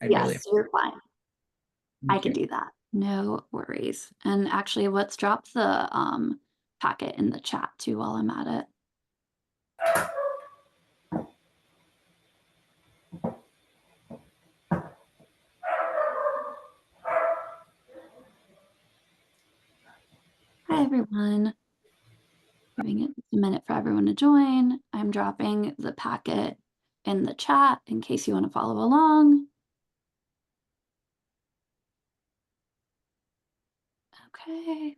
Yes, you're fine. I Thank can you. do that. No worries. And actually, let's drop the packet in the chat too while I'm at it. Hi, everyone. Giving it a minute for everyone to join. I'm dropping the packet in the chat in case you want to follow along. Okay.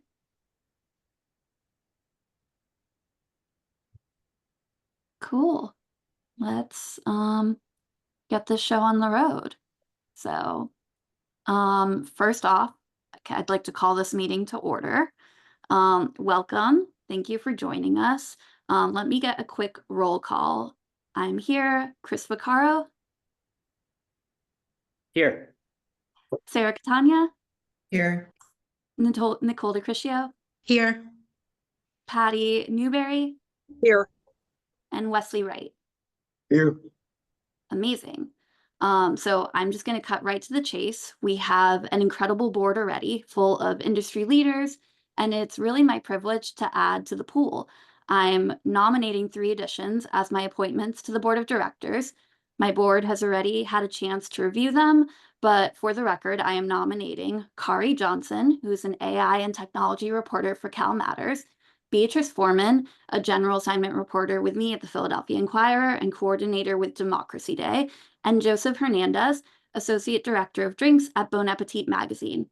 Cool. Let's get this show on the road. So, first off, I'd like to call this meeting to order. Welcome. Thank you for joining us. Let me get a quick roll call. I'm here. Chris Vaccaro, Here. Sarah Catania, Here. Nicole DeCriscio, Here. Patty Newberry, Here. and Wesley Wright. Here. Amazing. So I'm just going to cut right to the chase. We have an incredible board already full of industry leaders, and it's really my privilege to add to the pool. I'm nominating 3 additions as my appointments to the board of directors. My board has already had a chance to review them, but for the record, I am nominating Kari Johnson, who's an AI and technology reporter for Cal Matters, Beatrice Foreman, a general assignment reporter with me at the Philadelphia Inquirer and coordinator with Democracy Day, and Joseph Hernandez, associate director of drinks at Bon Appetit magazine.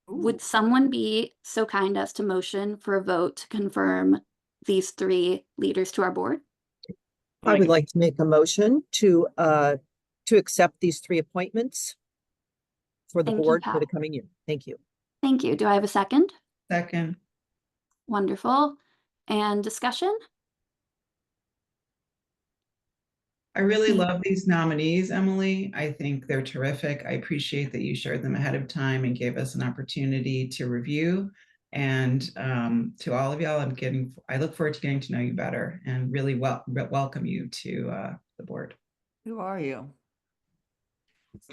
Would someone be so kind as to motion for a vote to confirm these 3 leaders to our board? I would like to make a motion to accept these 3 appointments for the Thank you, board for Pat. the coming year. Thank you. Thank you. Do I have a second? Second. Wonderful. And discussion? I really love these nominees, Emily. I think they're terrific. I appreciate that you shared them ahead of time and gave us an opportunity to review. And to all of y'all, I look forward to getting to know you better and really welcome you to the board. Who are you?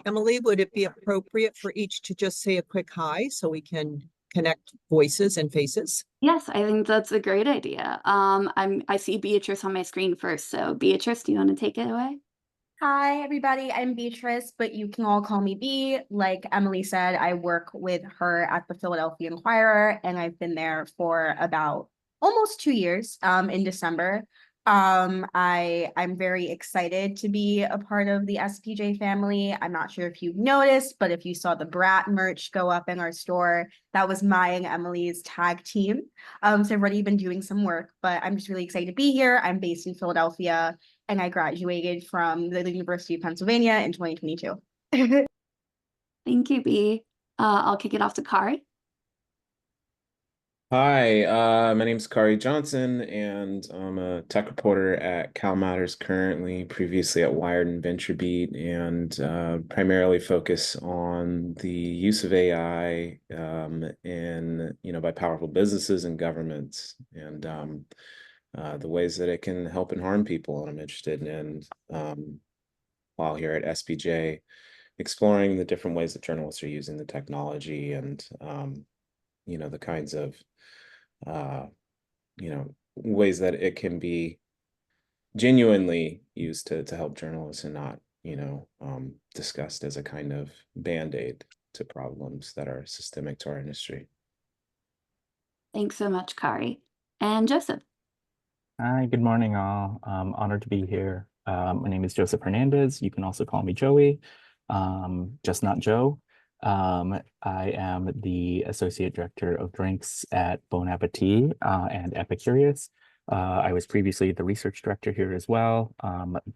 Emily, would it be appropriate for each to just say a quick hi so we can connect voices and faces? Yes, I think that's a great idea. I see Beatrice on my screen first. So Beatrice, do you want to take it away? Hi, everybody. I'm Beatrice, but you can all call me B. Like Emily said, I work with her at the Philadelphia Inquirer, and I've been there for about almost 2 years in December. I'm very excited to be a part of the SPJ family. I'm not sure if you've noticed, but if you saw the Brat merch go up in our store, that was my and Emily's tag team. So I've already been doing some work, but I'm just really excited to be here. I'm based in Philadelphia, and I graduated from the University of Pennsylvania in 2022. Thank you, B. I'll kick it off to Kari. Hi, my name's Kari Johnson, and I'm a tech reporter at Cal Matters currently, previously at Wired and VentureBeat, and primarily focus on the use of AI by powerful businesses and governments, and the ways that it can help and harm people. And I'm interested in, while here at SPJ, exploring the different ways that journalists are using the technology and the kinds of ways that it can be genuinely used to help journalists and not, discussed as a kind of band-aid to problems that are systemic to our industry. Thanks so much, Kari. And Joseph. Hi, good morning, all. I'm honored to be here. My name is Joseph Hernandez. You can also call me Joey, just not Joe. I am the Associate Director of Drinks at Bon Appetit and Epicurious. I was previously the Research Director here as well,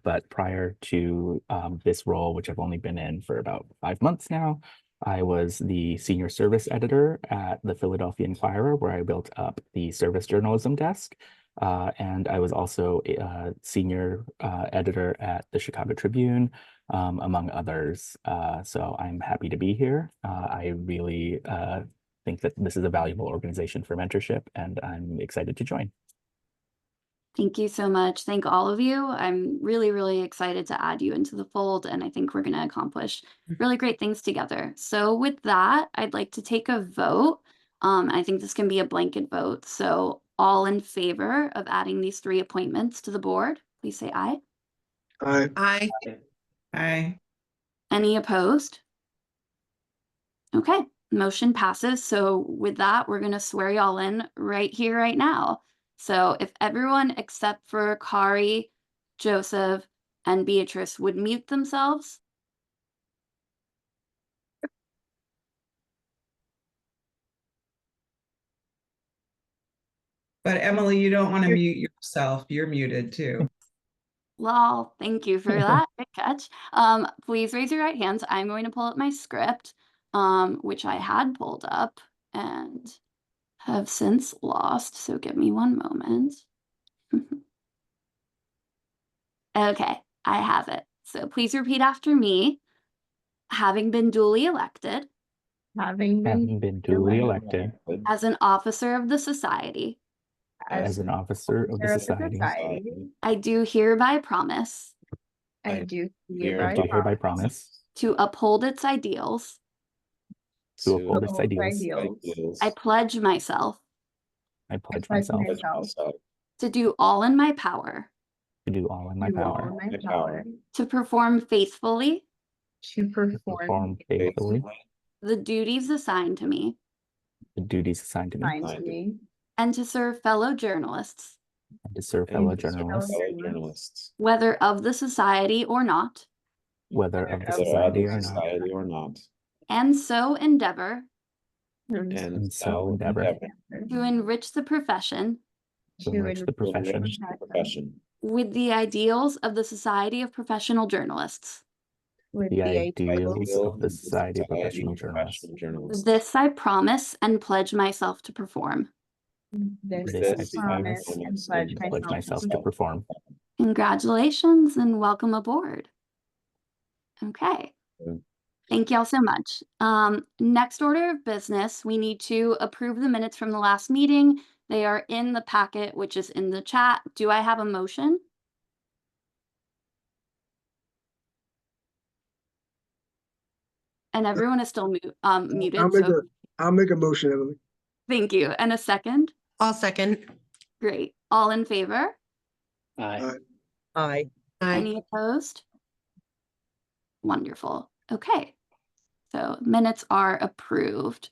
but prior to this role, which I've only been in for about 5 months now, I was the Senior Service Editor at the Philadelphia Inquirer, where I built up the service journalism desk. And I was also a senior editor at the Chicago Tribune, among others. So I'm happy to be here. I really think that this is a valuable organization for mentorship, and I'm excited to join. Thank you so much. Thank all of you. I'm really, really excited to add you into the fold, and I think we're going to accomplish really great things together. So with that, I'd like to take a vote. I think this can be a blanket vote. So all in favor of adding these 3 appointments to the board, please say aye. Aye. Aye. Aye. Any opposed? Okay, motion passes. So with that, we're going to swear y'all in right here, right now. So if everyone except for Kari, Joseph, and Beatrice would mute themselves. But Emily, you don't want to mute yourself. You're muted too. Lol, thank you for that. Good catch. Please raise your right hands. I'm going to pull up my script, which I had pulled up and have since lost. So give me one moment. Okay, I have it. So please repeat after me. Having been duly elected Having Having been duly elected as an officer of the society, as an officer of the society, I do hereby promise I do I do hereby promise to uphold its ideals. to uphold its uphold ideals. I pledge myself I pledge myself to do all in my power to do all in my power to perform faithfully to perform faithfully the duties assigned to me the duties assigned to me to me. and to serve fellow journalists, and to serve fellow journalists, whether of the society or not, whether of the society or not, and so endeavor and so endeavor to enrich the profession to enrich the profession with the ideals of the Society of Professional Journalists. With the ideals of the Society of Professional Journalists. This I promise and pledge myself to perform. This I promise and pledge myself to perform. Congratulations and welcome aboard. Okay. Thank y'all so much. Next order of business, we need to approve the minutes from the last meeting. They are in the packet, which is in the chat. Do I have a motion? And everyone is still muted. I'll make a motion, Emily. Thank you. And a second? I'll second. Great. All in favor? Aye. Aye. Aye. Any opposed? Wonderful. Okay. So minutes are approved.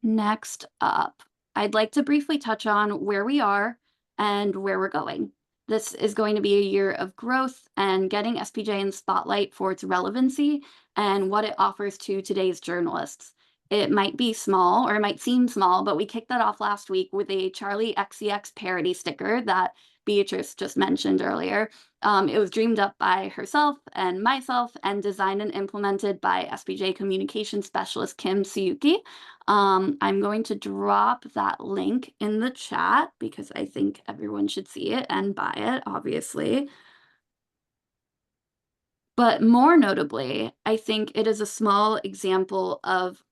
Next up, I'd like to briefly touch on where we are and where we're going. This is going to be a year of growth and getting SPJ in spotlight for its relevancy and what it offers to today's journalists. It might be small or it might seem small, but we kicked that off last week with a Charlie XCX parody sticker that Beatrice just mentioned earlier. It was dreamed up by herself and myself and designed and implemented by SPJ communication specialist Kim Suyuki. I'm going to drop that link in the chat because I think everyone should see it and buy it, obviously. But more notably, I think it is a small example of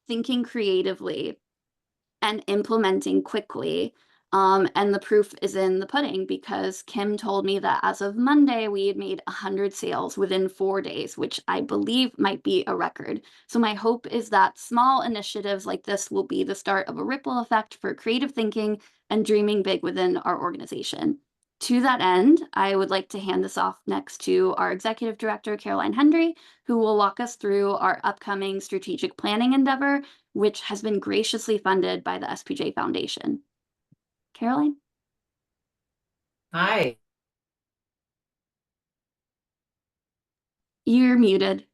thinking creatively and implementing quickly. And the proof is in the pudding because Kim told me that as of Monday, we had made 100 sales within 4 days, which I believe might be a record. So my hope is that small initiatives like this will be the start of a ripple effect for creative thinking and dreaming big within our organization. To that end, I would like to hand this off next to our Executive Director, Caroline Hendry, who will walk us through our upcoming strategic planning endeavor, which has been graciously funded by the SPJ Foundation. Caroline? Hi. You're muted.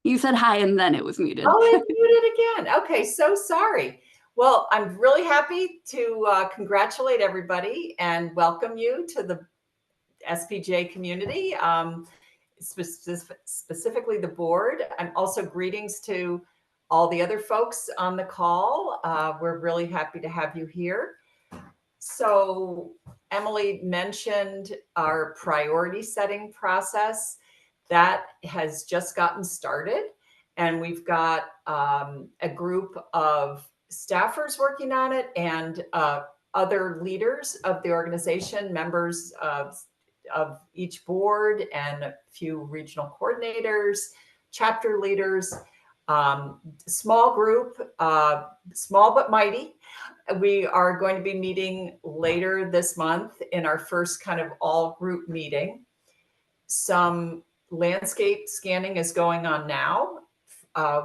You said hi and then it was muted. Oh, it's muted again. Okay, so sorry. Well, I'm really happy to congratulate everybody and welcome you to the SPJ community, specifically the board. And also greetings to all the other folks on the call. We're really happy to have you here. So Emily mentioned our priority setting process. That has just gotten started. And we've got a group of staffers working on it and a other leaders of the organization, members of each board, and a few regional coordinators, chapter leaders, small group, small but mighty. We are going to be meeting later this month in our first kind of all group meeting. Some landscape scanning is going on now.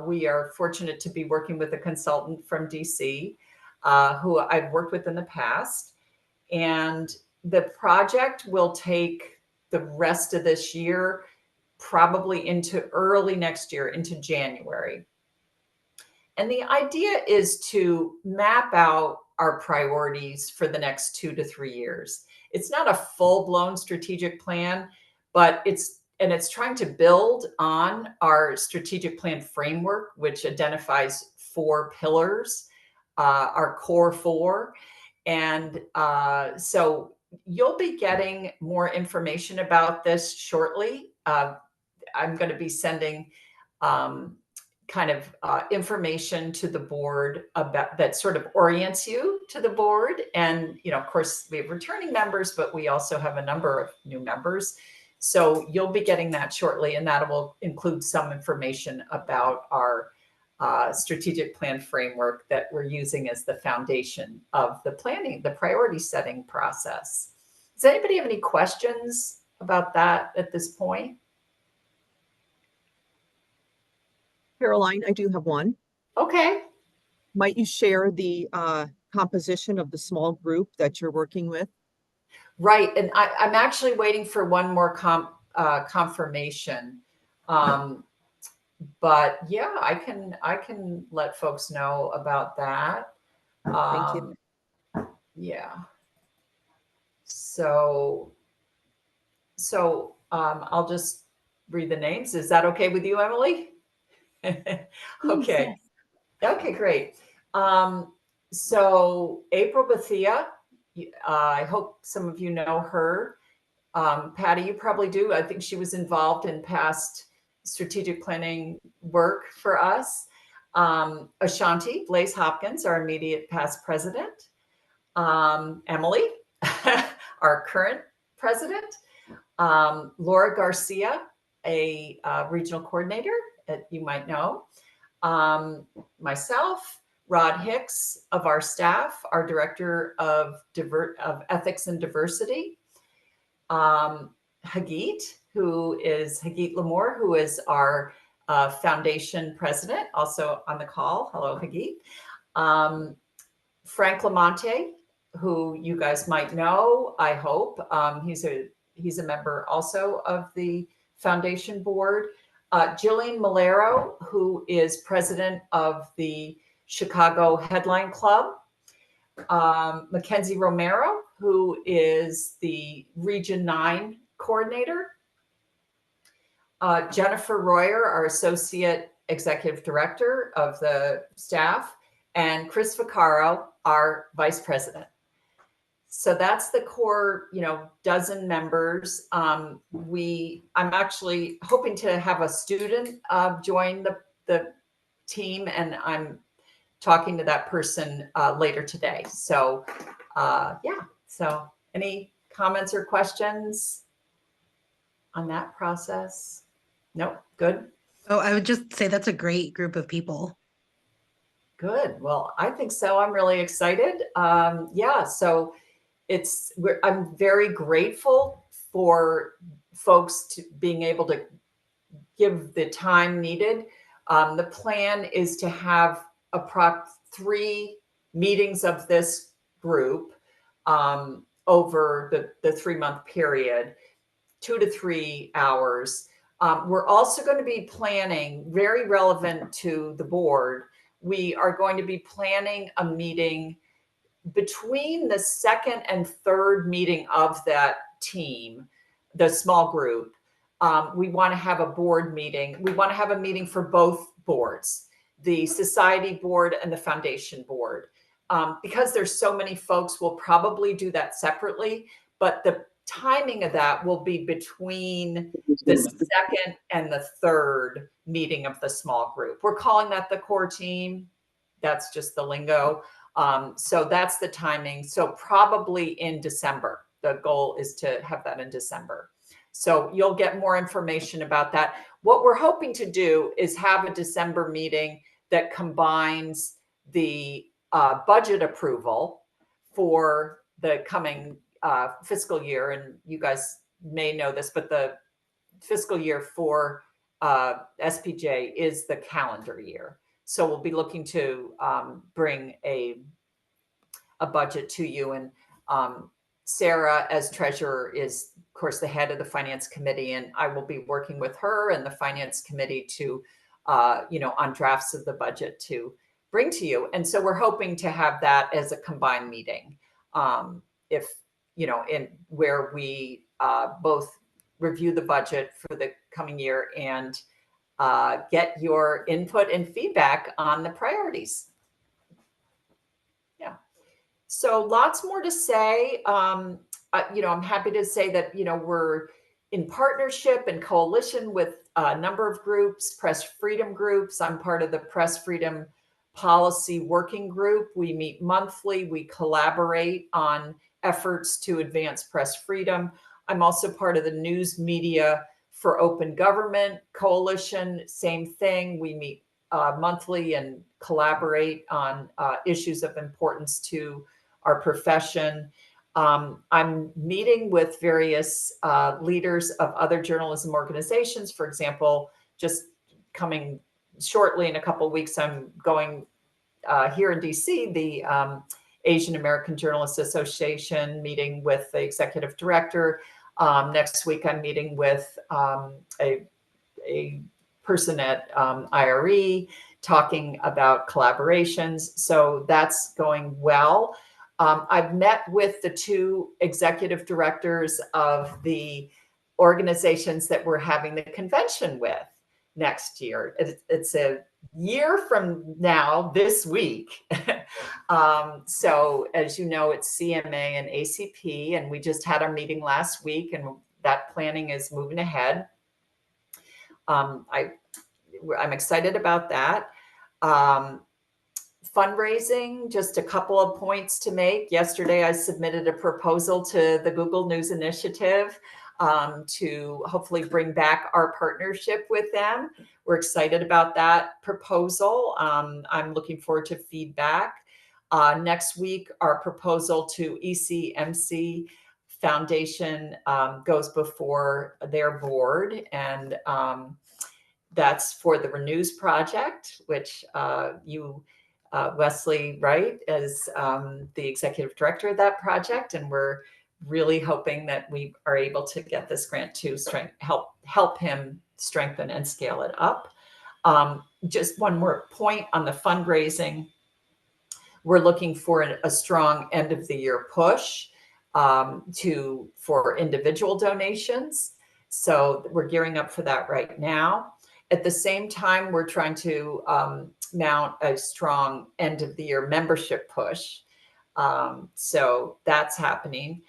We are fortunate to be working with a consultant from DC who I've worked with in the past. And the project will take the rest of this year, probably into early next year, into January. And the idea is to map out our priorities for the next 2 to 3 years. It's not a full-blown strategic plan, but it's trying to build on our strategic plan framework, which identifies 4 pillars, our core 4. And so you'll be getting more information about this shortly. I'm going to be sending kind of information to the board about that sort of orients you to the board. And, of course, we have returning members, but we also have a number of new members. So you'll be getting that shortly, and that will include some information about our strategic plan framework that we're using as the foundation of the planning, the priority setting process. Does anybody have any questions about that at this point? Caroline, I do have one. Okay. Might you share the composition of the small group that you're working with? Right. And I'm actually waiting for one more confirmation. But yeah, I can let folks know about that. Thank you. Yeah. So I'll just read the names. Is that okay with you, Emily? Okay. Okay, great. So April Bethia, I hope some of you know her. Patty, you probably do. I think she was involved in past strategic planning work for us. Ashanti Blaze Hopkins, our immediate past president. Emily, our current president. Laura Garcia, a regional coordinator that you might know. Myself, Rod Hicks of our staff, our director of ethics and diversity. Hagit Lamore, who is our foundation president, also on the call. Hello, Hagit. Frank Lamonte, who you guys might know, I hope. He's a member also of the foundation board. Jillian Malero, who is president of the Chicago Headline Club. Mackenzie Romero, who is the Region 9 coordinator. Jennifer Royer, our associate executive director of the staff, and Chris Vaccaro, our vice president. So that's the core, dozen members. I'm actually hoping to have a student join the team, and I'm talking to that person later today. So yeah, so any comments or questions on that process? Nope, good. Oh, I would just say that's a great group of people. Good. Well, I think so. I'm really excited. Yeah, so I'm very grateful for folks being able to give the time needed. The plan is to have 3 meetings of this group over the 3-month period, 2 to 3 hours. We're also going to be planning, very relevant to the board, we are going to be planning a meeting between the second and third meeting of that team, the small group. We want to have a board meeting. We want to have a meeting for both boards, the society board and the foundation board. Because there's so many folks, we'll probably do that separately, but the timing of that will be between the second and the third meeting of the small group. We're calling that the core team. That's just the lingo. So that's the timing. So probably in December. The goal is to have that in December. So you'll get more information about that. What we're hoping to do is have a December meeting that combines the budget approval for the coming fiscal year. And you guys may know this, but the fiscal year for SPJ is the calendar year. So we'll be looking to bring a budget to you. And Sarah, as treasurer, is of course the head of the finance committee, and I will be working with her and the finance committee to, on drafts of the budget to bring to you. And so we're hoping to have that as a combined meeting, in where we both review the budget for the coming year and get your input and feedback on the priorities. Yeah. So lots more to say. I'm happy to say that, we're in partnership and coalition with a number of groups, press freedom groups. I'm part of the Press Freedom Policy Working Group. We meet monthly. We collaborate on efforts to advance press freedom. I'm also part of the News Media for Open Government Coalition. Same thing. We meet monthly and collaborate on issues of importance to our profession. I'm meeting with various leaders of other journalism organizations. For example, just coming shortly in a couple of weeks, I'm going here in DC, the Asian American Journalists Association, meeting with the executive director. Next week, I'm meeting with a person at IRE, talking about collaborations. So that's going well. I've met with the two executive directors of the organizations that we're having the convention with next year. It's a year from now, this week. So as you know, it's CMA and ACP, and we just had our meeting last week, and that planning is moving ahead. I'm excited about that. Fundraising, just a couple of points to make. Yesterday, I submitted a proposal to the Google News Initiative to hopefully bring back our partnership with them. We're excited about that proposal. I'm looking forward to feedback. Next week, our proposal to ECMC Foundation goes before their board, and that's for the Renews Project, which Wesley Wright is the executive director of that project, and we're really hoping that we are able to get this grant to help him strengthen and scale it up. Just one more point on the fundraising. We're looking for a strong end of the year push for individual donations. So we're gearing up for that right now. At the same time, we're trying to mount a strong end of the year membership push. So that's happening.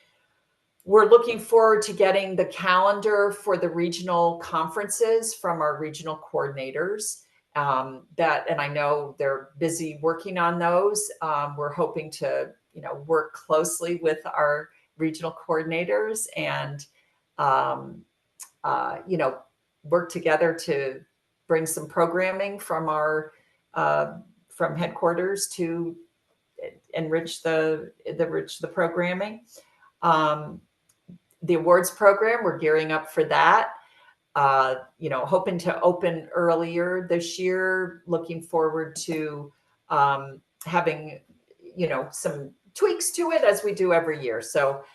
We're looking forward to getting the calendar for the regional conferences from our regional coordinators. And I know they're busy working on those. We're hoping to, work closely with our regional coordinators and, work together to bring some programming from our from headquarters to enrich the programming. The awards program, we're gearing up for that. Hoping to open earlier this year. Looking forward to having some tweaks to it as we do every year. So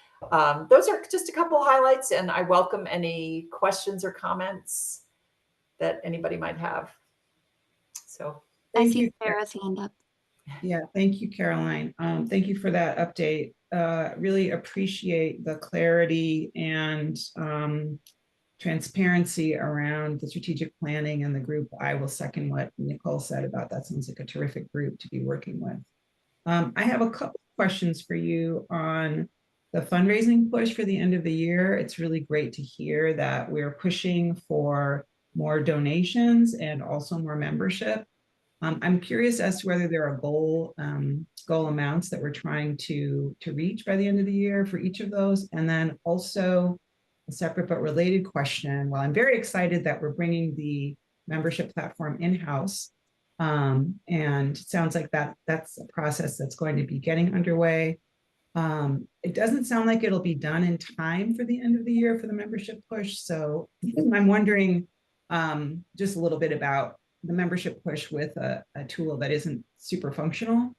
those are just a couple highlights, and I welcome any questions or comments that anybody might have. So I see Sarah's hand up. Yeah, thank you, Caroline. Thank you for that update. Really appreciate the clarity and transparency around the strategic planning and the group. I will second what Nicole said about that. Sounds like a terrific group to be working with. I have a couple of questions for you on the fundraising push for the end of the year. It's really great to hear that we're pushing for more donations and also more membership. I'm curious as to whether there are goal amounts that we're trying to reach by the end of the year for each of those. And then also a separate but related question. Well, I'm very excited that we're bringing the membership platform in-house. And it sounds like that's a process that's going to be getting underway. It doesn't sound like it'll be done in time for the end of the year for the membership push. So I'm wondering just a little bit about the membership push with a tool that isn't super functional.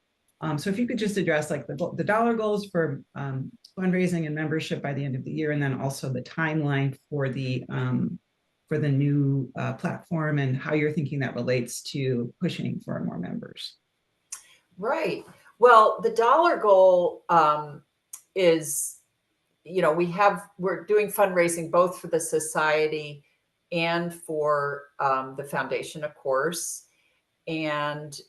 So if you could just address like the dollar goals for fundraising and membership by the end of the year, and then also the timeline for the new platform and how you're thinking that relates to pushing for more members. Right. Well, the dollar goal is, we're doing fundraising both for the society and for the foundation, of course. And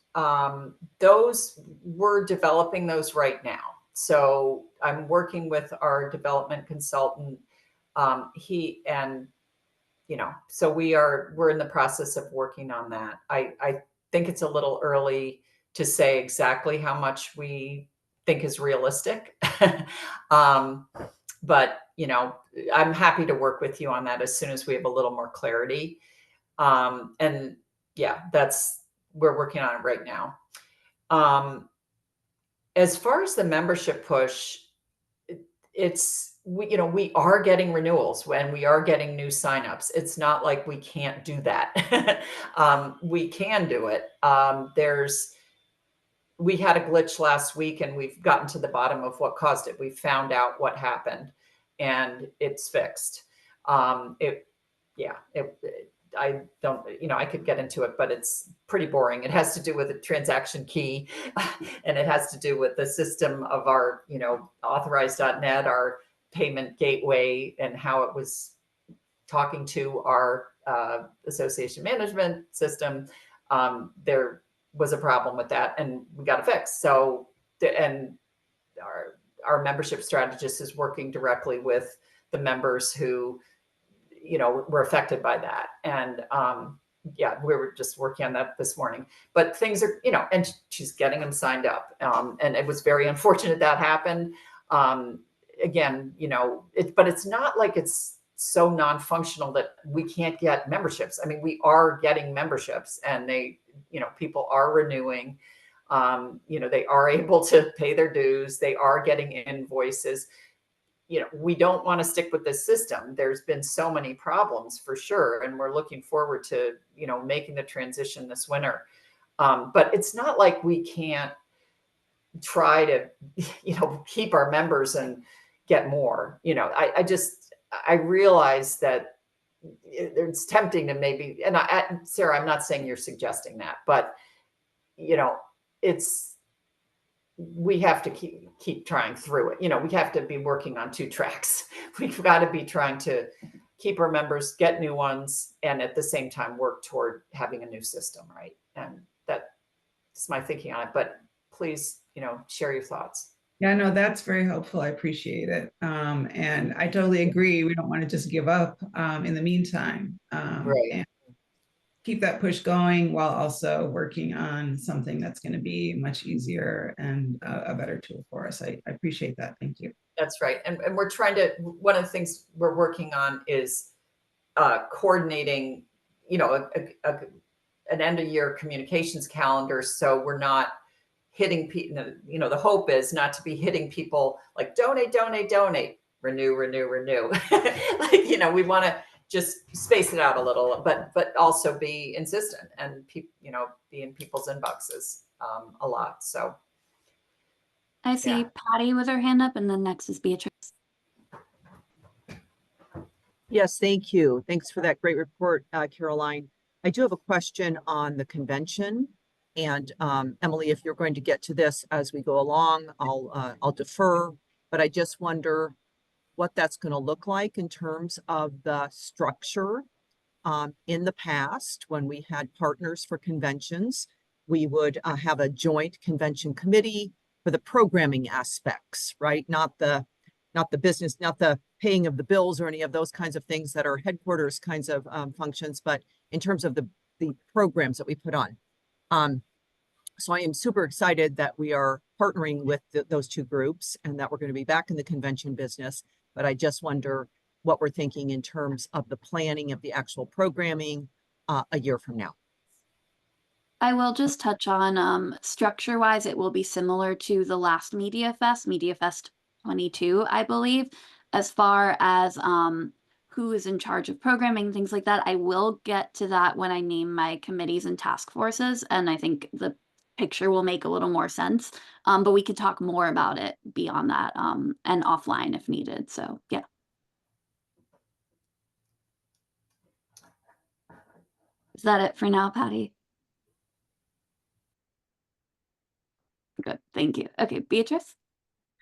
we're developing those right now. So I'm working with our development consultant. So we're in the process of working on that. I think it's a little early to say exactly how much we think is realistic. But I'm happy to work with you on that as soon as we have a little more clarity. And yeah, we're working on it right now. As far as the membership push, we are getting renewals when we are getting new signups. It's not like we can't do that. We can do it. We had a glitch last week and we've gotten to the bottom of what caused it. We found out what happened and it's fixed. I don't, I could get into it, but it's pretty boring. It has to do with a transaction key and it has to do with the system of our, authorized.net, our payment gateway, and how it was talking to our association management system. There was a problem with that and we got it fixed. So, and our membership strategist is working directly with the members who were affected by that. And we were just working on that this morning, but things are, and she's getting them signed up. And it was very unfortunate that happened. Again, but it's not like it's so non-functional that we can't get memberships. I mean, we are getting memberships and people are renewing, they are able to pay their dues. They are getting invoices. We don't want to stick with this system. There's been so many problems for sure. And we're looking forward to, making the transition this winter. But it's not like we can't try to, keep our members and get more. I realize that it's tempting to maybe, and Sarah, I'm not saying you're suggesting that, but, we have to keep trying through it. We have to be working on two tracks. We've got to be trying to keep our members, get new ones, and at the same time work toward having a new system, right? And that's my thinking on it. But please, share your thoughts. Yeah, no, that's very helpful. I appreciate it. And I totally agree. We don't want to just give up in the meantime. Right. And keep that push going while also working on something that's going to be much easier and a better tool for us. I appreciate that. Thank you. That's right. And we're trying to, one of the things we're working on is coordinating, an end of year communications calendar. So we're not hitting people, the hope is not to be hitting people like donate, renew. We want to just space it out a little, but also be insistent and be in people's inboxes a lot. So I see Patty with her hand up, and then next is Beatrice. Yes, thank you. Thanks for that great report, Caroline. I do have a question on the convention. And Emily, if you're going to get to this as we go along, I'll defer, but I just wonder what that's going to look like in terms of the structure. In the past, when we had partners for conventions, we would have a joint convention committee for the programming aspects, right? Not the business, not the paying of the bills or any of those kinds of things that are headquarters kinds of functions, but in terms of the programs that we put on. So I am super excited that we are partnering with those two groups and that we're going to be back in the convention business. But I just wonder what we're thinking in terms of the planning of the actual programming a year from now. I will just touch on structure wise, it will be similar to the last Media Fest 22, I believe. As far as who is in charge of programming, things like that, I will get to that when I name my committees and task forces, and I think the picture will make a little more sense. But we could talk more about it beyond that and offline if needed. So yeah. Is that it for now, Patty? Good, thank you. Okay, Beatrice?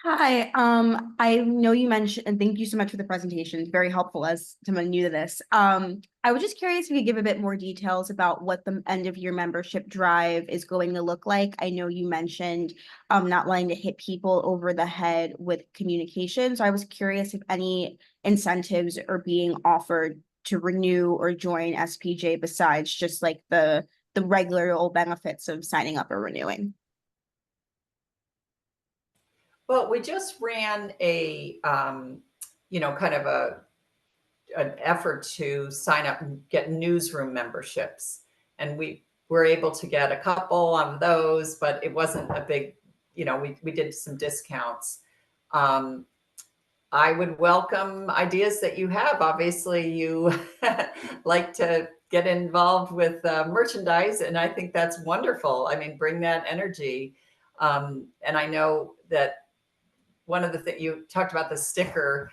Hi, I know you mentioned, and thank you so much for the presentation. It's very helpful as someone new to this. I was just curious if you could give a bit more details about what the end of year membership drive is going to look like. I know you mentioned not wanting to hit people over the head with communication. So I was curious if any incentives are being offered to renew or join SPJ besides just like the regular old benefits of signing up or renewing. Well, we just ran a, kind of an effort to sign up and get newsroom memberships. And we were able to get a couple of those, but it wasn't a big, we did some discounts. I would welcome ideas that you have. Obviously, you like to get involved with merchandise, and I think that's wonderful. I mean, bring that energy. And I know that one of the things you talked about, the sticker,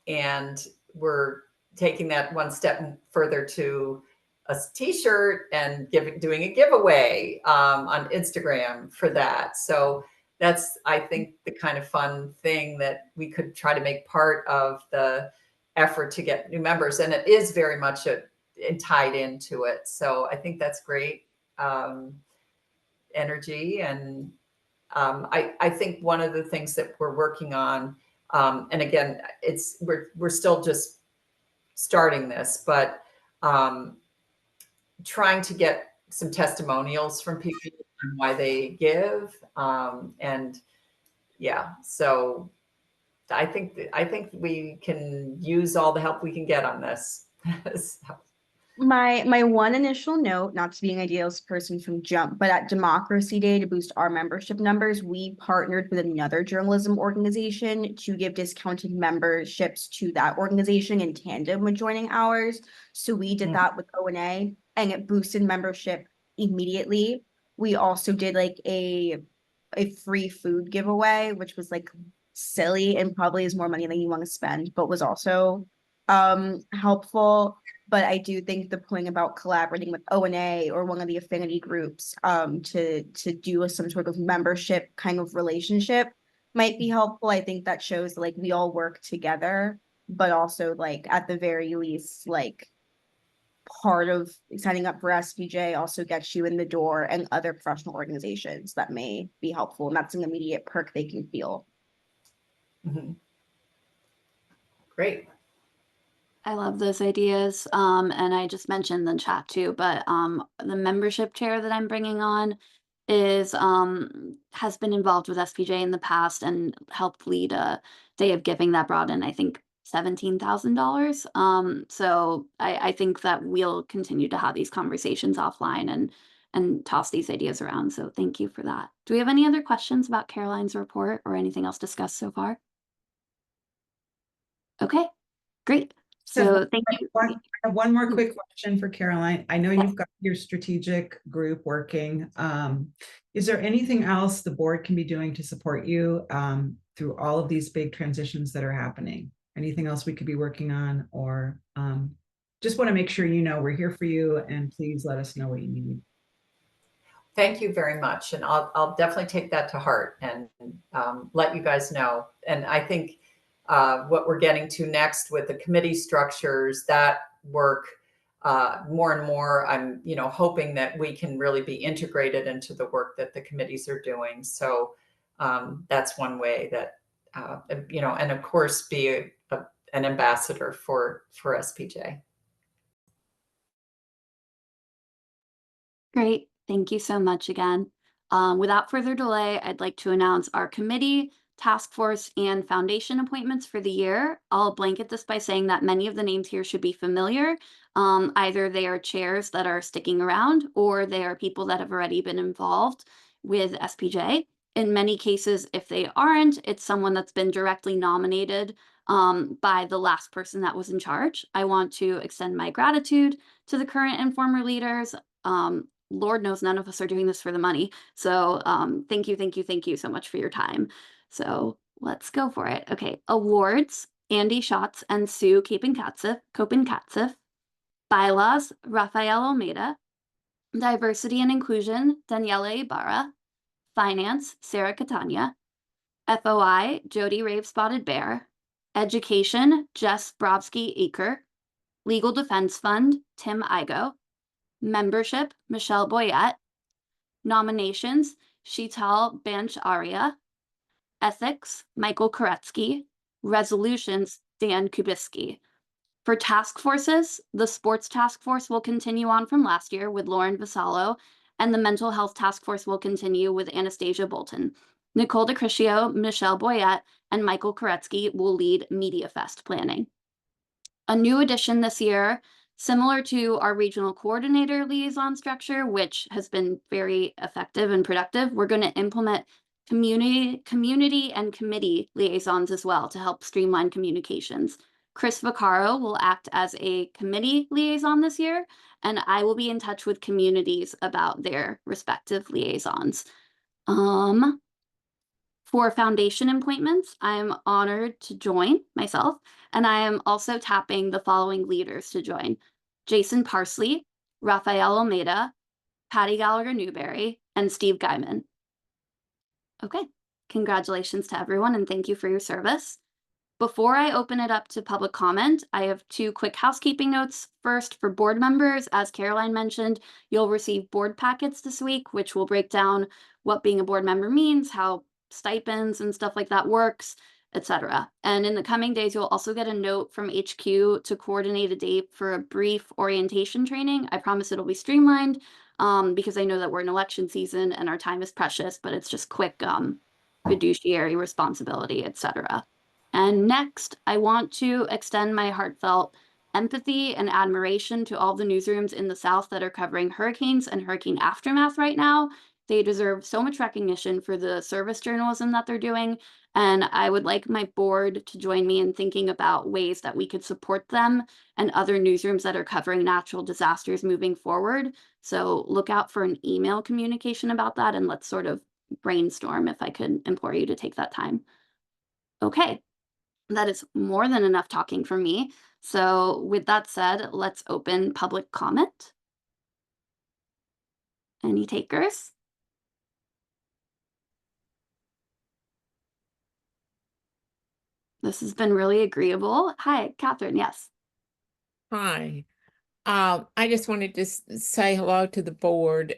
and we're taking that one step further to a t-shirt and doing a giveaway on Instagram for that. So that's, I think, the kind of fun thing that we could try to make part of the effort to get new members. And it is very much tied into it. So I think that's great energy. And I think one of the things that we're working on, and again, we're still just starting this, but trying to get some testimonials from people on why they give, and yeah, so I think we can use all the help we can get on this. So. My one initial note, not to be an ideals person from jump, but at Democracy Day, to boost our membership numbers, we partnered with another journalism organization to give discounted memberships to that organization in tandem with joining ours. So we did that with O&A, and it boosted membership immediately. We also did like a free food giveaway, which was like silly and probably is more money than you want to spend, but was also helpful. But I do think the point about collaborating with O&A or one of the affinity groups to do some sort of membership kind of relationship might be helpful. I think that shows like we all work together, but also like at the very least, like part of signing up for SPJ also gets you in the door and other professional organizations that may be helpful. And that's an immediate perk they can feel. Mm-hmm. Great. I love those ideas. And I just mentioned the chat too, but the membership chair that I'm bringing on is has been involved with SPJ in the past and helped lead a day of giving that brought in, I think, $17,000. So I think that we'll continue to have these conversations offline and toss these ideas around. So thank you for that. Do we have any other questions about Caroline's report or anything else discussed so far? Okay, great. So thank you. I have one more quick question for Caroline. I know you've got your strategic group working. Is there anything else the board can be doing to support you through all of these big transitions that are happening? Anything else we could be working on, or just want to make sure you know we're here for you, and please let us know what you need. Thank you very much. And I'll definitely take that to heart and let you guys know. And I think what we're getting to next with the committee structures, that work more and more, I'm hoping that we can really be integrated into the work that the committees are doing. So that's one way that, and of course be an ambassador for SPJ. Great. Thank you so much again. Without further delay, I'd like to announce our committee, task force, and foundation appointments for the year. I'll blanket this by saying that many of the names here should be familiar. Either they are chairs that are sticking around, or they are people that have already been involved with SPJ. In many cases, if they aren't, it's someone that's been directly nominated by the last person that was in charge. I want to extend my gratitude to the current and former leaders. Lord knows none of us are doing this for the money. So thank you, thank you, thank you so much for your time. So let's go for it. Okay, awards, Andy Schatz and Sue Kopen-Katzif. Bylaws, Rafael Almeida. Diversity and Inclusion, Daniela Ibarra. Finance, Sarah Catania. FOI, Jody Rave Spotted Bear. Education, Jess Brovsky-Aker. Legal Defense Fund, Tim Igo. Membership, Michelle Boyette. Nominations, Sheetal Banch Arya. Ethics, Michael Koretsky. Resolutions, Dan Kubisky. For task forces, the sports task force will continue on from last year with Lauren Vassallo, and the mental health task force will continue with Anastasia Bolton. Nicole DeCriscio, Michelle Boyette, and Michael Koretsky will lead Media Fest planning. A new addition this year, similar to our regional coordinator liaison structure, which has been very effective and productive, we're going to implement community and committee liaisons as well to help streamline communications. Chris Vaccaro will act as a committee liaison this year, and I will be in touch with communities about their respective liaisons. For foundation appointments, I'm honored to join myself, and I am also tapping the following leaders to join: Jason Parsley, Rafael Almeida, Patty Gallagher-Newberry, and Steve Guyman. Okay, congratulations to everyone, and thank you for your service. Before I open it up to public comment, I have two quick housekeeping notes. First, for board members, as Caroline mentioned, you'll receive board packets this week, which will break down what being a board member means, how stipends and stuff like that works, etc. And in the coming days, you'll also get a note from HQ to coordinate a date for a brief orientation training. I promise it'll be streamlined because I know that we're in election season and our time is precious, but it's just quick fiduciary responsibility, etc. And next, I want to extend my heartfelt empathy and admiration to all the newsrooms in the South that are covering hurricanes and hurricane aftermath right now. They deserve so much recognition for the service journalism that they're doing. And I would like my board to join me in thinking about ways that we could support them and other newsrooms that are covering natural disasters moving forward. So look out for an email communication about that, and let's sort of brainstorm if I could implore you to take that time. Okay. That is more than enough talking from me. So with that said, let's open public comment. Any takers? This has been really agreeable. Hi, Catherine, yes. Hi. I just wanted to say hello to the board.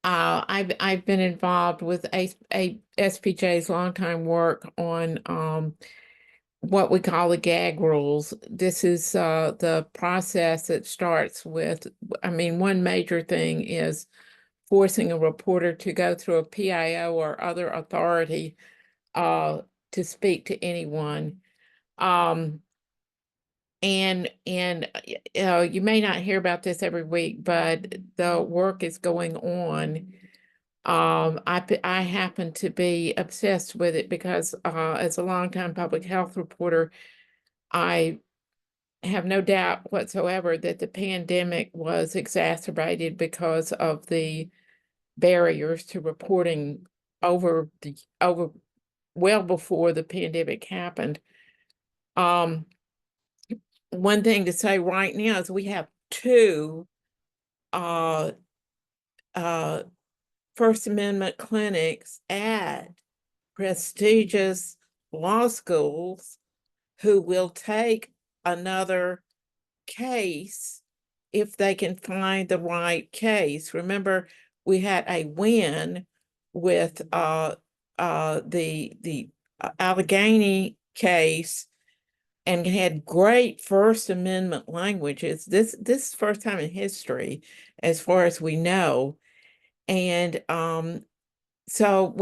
I've been involved with SPJ's longtime work on what we call the gag rules. This is the process that starts with, one major thing is forcing a reporter to go through a PIO or other authority to speak to anyone. And you may not hear about this every week, but the work is going on. I happen to be obsessed with it because as a longtime public health reporter, I have no doubt whatsoever that the pandemic was exacerbated because of the barriers to reporting over well before the pandemic happened. One thing to say right now is we have two First Amendment clinics at prestigious law schools who will take another case if they can find the right case. Remember, we had a win with the Allegheny case and had great First Amendment language. This is the first time in history, as far as we know. And so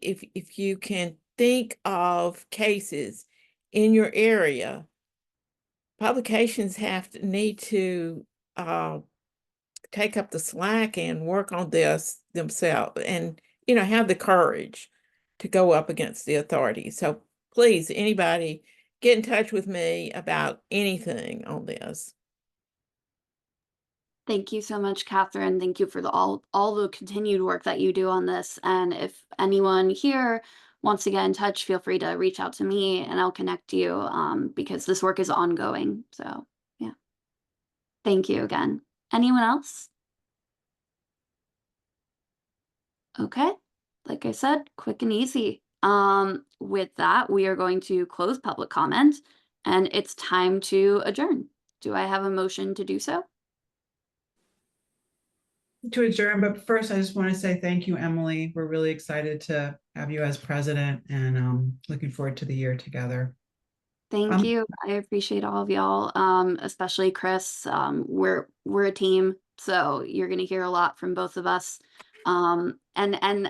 if you can think of cases in your area, publications need to take up the slack and work on this themselves, and have the courage to go up against the authorities. So please, anybody, get in touch with me about anything on this. Thank you so much, Catherine. Thank you for all the continued work that you do on this. And if anyone here wants to get in touch, feel free to reach out to me and I'll connect you because this work is ongoing. So yeah. Thank you again. Anyone else? Okay. Like I said, quick and easy. With that, we are going to close public comment and it's time to adjourn. Do I have a motion to do so? To adjourn, but first I just want to say thank you, Emily. We're really excited to have you as president and looking forward to the year together. Thank you. I appreciate all of y'all, especially Chris. We're a team, so you're gonna hear a lot from both of us. And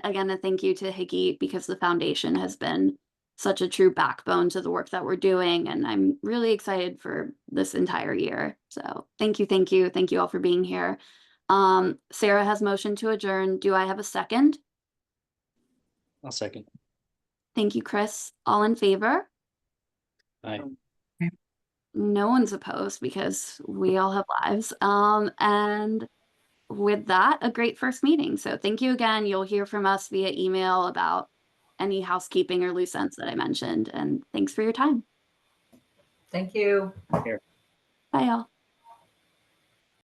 again, a thank you to Higgy because the foundation has been such a true backbone to the work that we're doing, and I'm really excited for this entire year. So thank you all for being here. Sarah has motion to adjourn. Do I have a second? I'll second. Thank you, Chris. All in favor? Aye. No one's opposed because we all have lives. And with that, a great first meeting. So thank you again. You'll hear from us via email about any housekeeping or loose ends that I mentioned. And thanks for your time. Thank you. Bye, y'all.